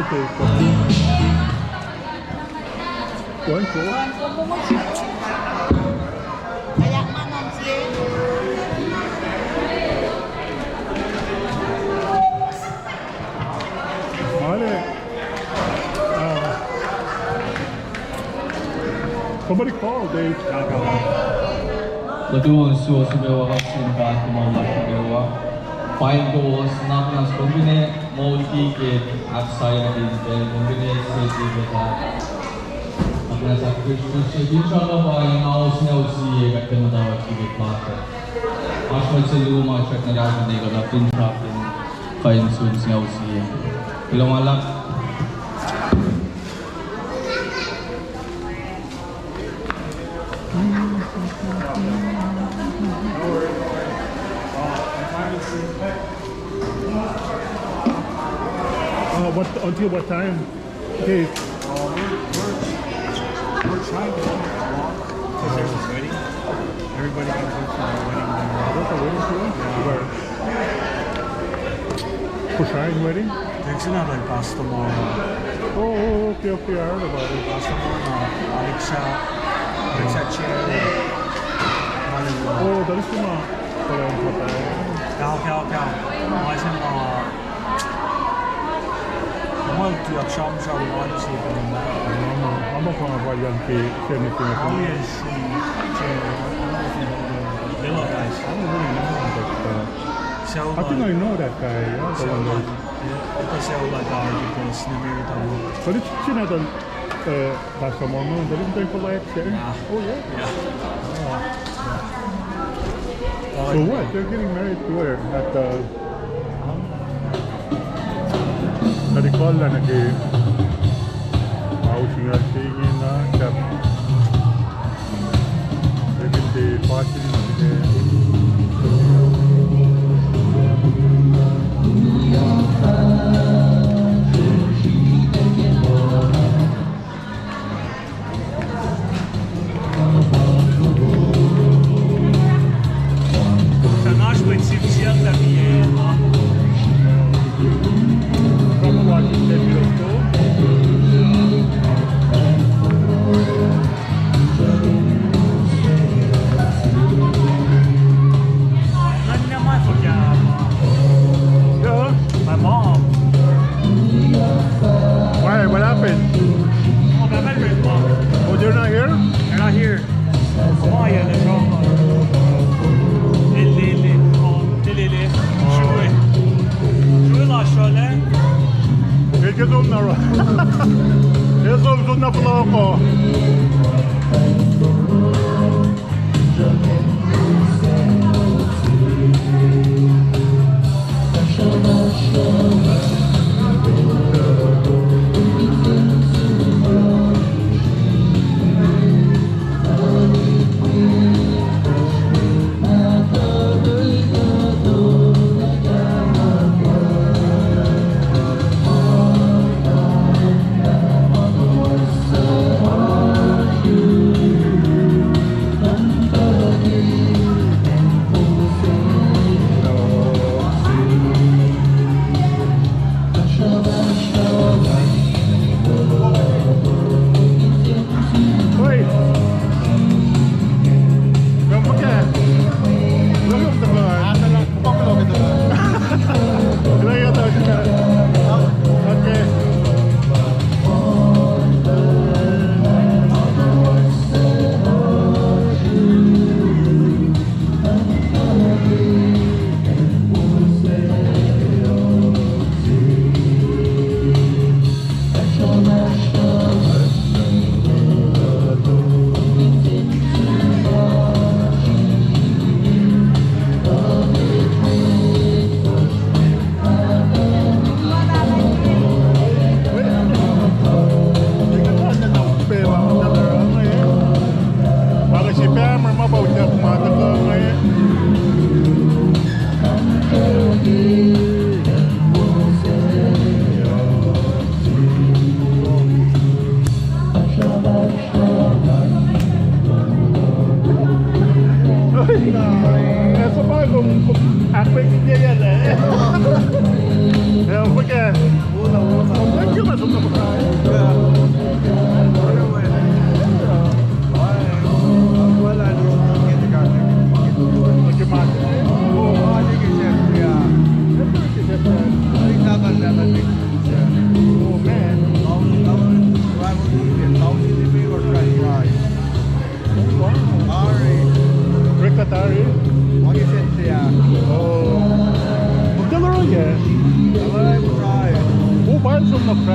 cake. One cool. Kaya manong siya. Somebody called, Dave. Laduan suosumewa vaksin päättömällä Fine goals namnas kombine multi-gate outside the kombine safety beta. Apna sa Krishna inshallah ba in-house neusi ka temadawa kige plata. Ashmal se luma check na raja ne ka pin trap in fine suits neusi. Ilomala until what time? Okay. We're trying to walk because there's a wedding. Everybody can go to the wedding. There's a wedding too? Where? Kushain wedding? There's another customer. Oh, okay, I heard about it. Customer, Alexa Cherry. Oh, that is kuma. Cao. Nói xem là Moi tu as changé à moi ici pour moi. I'm not going to buy young pay. Oh yes, Villa guys. I don't really know that. So I think I know that guy. Yeah, the one that. Ota se olla täällä sinne But it's China last summer. No, they didn't take for like Yeah. Oh yeah. Yeah. So what? They're getting married to where? At the. Tadi kolla nagi. Housing are saying na cap. Maybe the party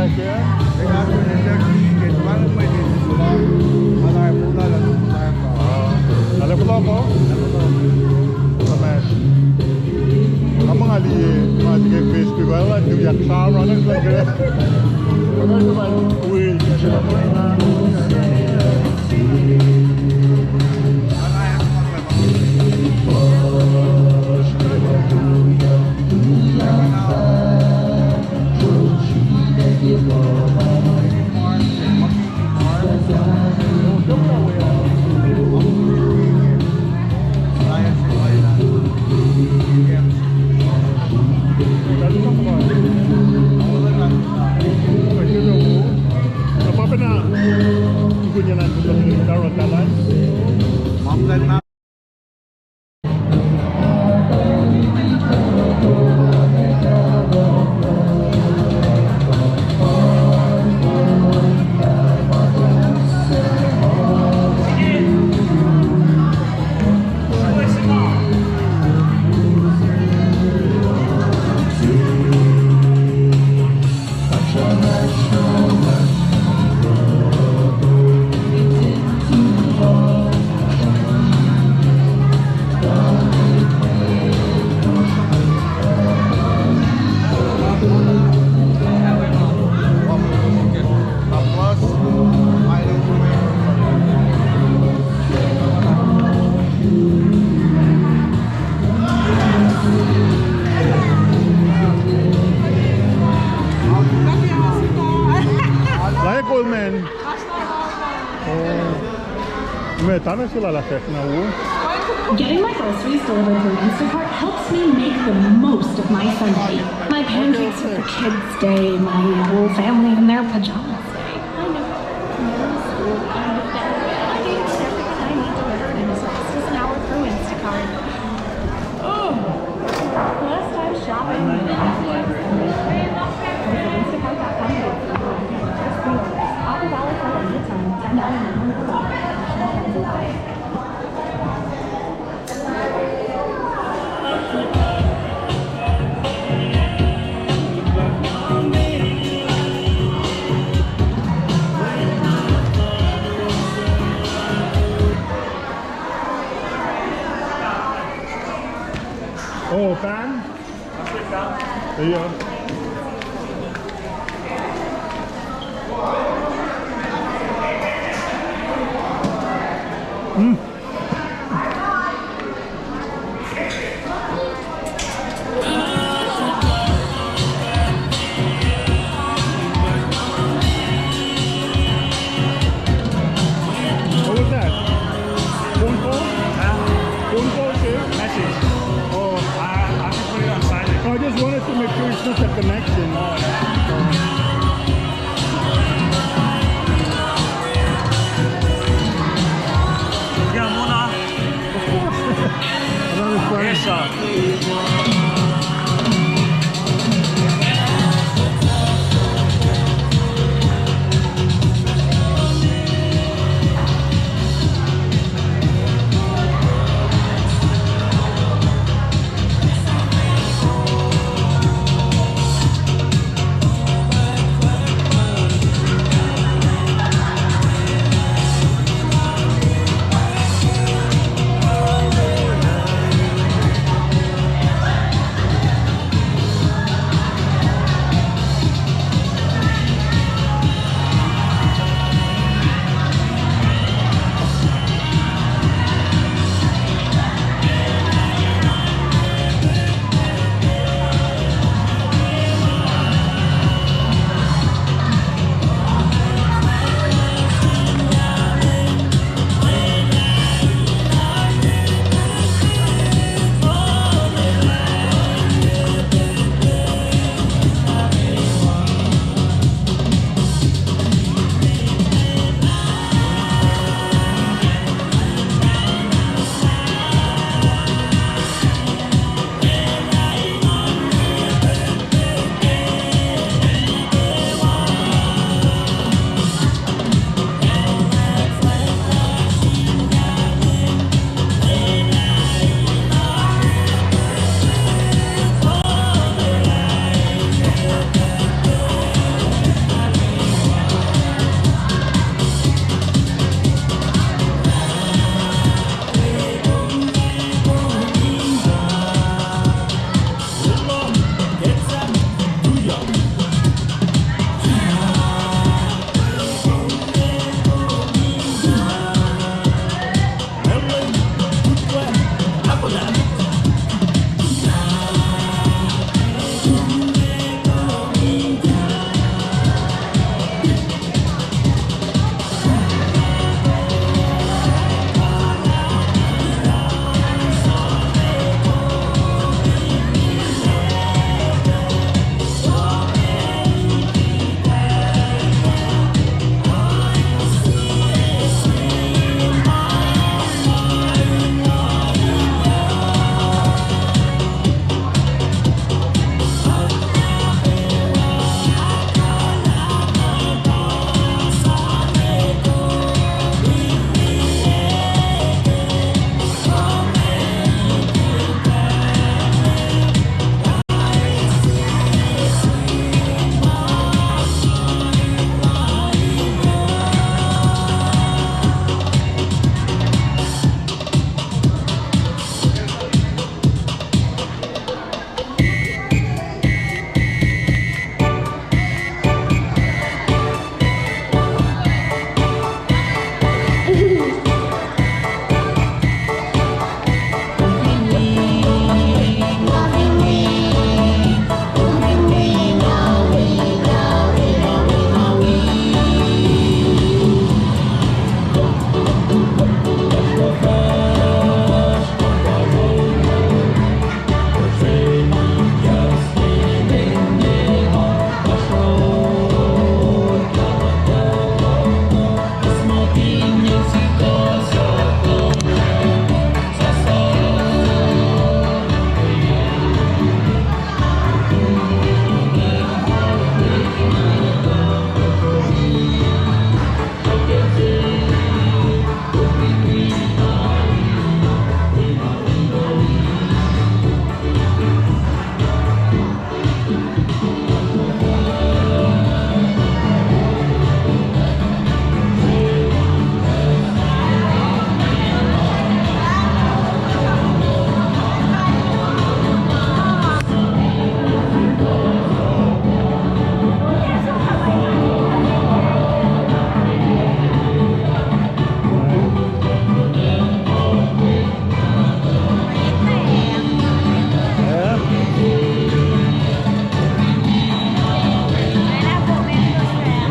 like here? Kaya ako nag-get parang may dito. Marami po na lang tayo pa. Alam ko lang po? Samet. Ang mga liye festival at yung yaksara na lang kaya. Ano naman? Will. Apa na? Gunya na sa Darot Talas. Mamlan na. Like old man. Me tana sila la sek na wo. Getting my groceries delivered through Instacart helps me make the most of my Sunday. My pancakes for the kids' day, my whole family in their pajamas day. I know. Middle school, kind of better. I need everything I need delivered in as fast as an hour through Instacart. Oh, last time shopping. Instacart.com. Offer valid for a limited time. $10 minimum order. Oh, pan? Yeah. What was that? Phone call? Phone call too? Message. Oh, I can put it on silent. I just wanted to make sure it's not a connection. Kaya muna. Another fun. Yes, sir.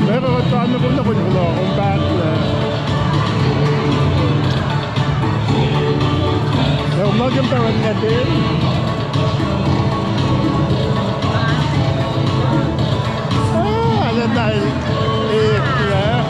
Pero ano ko na ko kung bakit na umagang parang natin. Ano tayo? Na.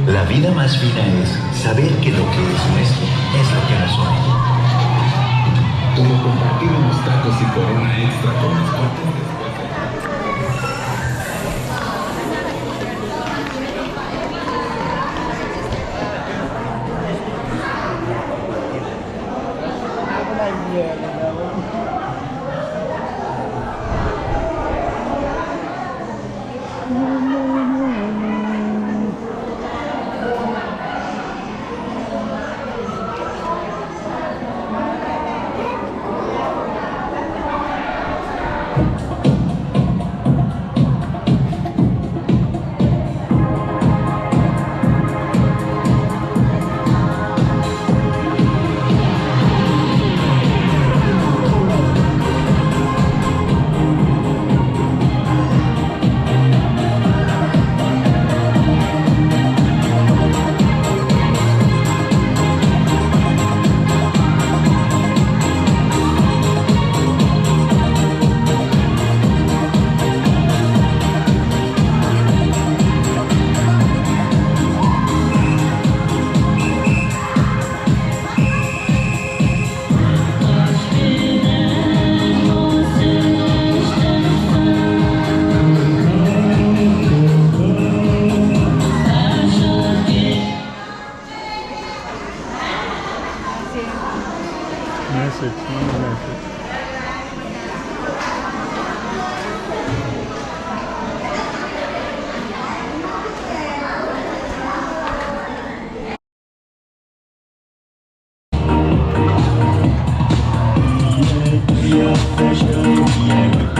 La vida más fina es saber que lo que es nuestro es lo que nos une. Como compartir unos tacos y corona extra con los cortes después de... Message, one message. Yeah,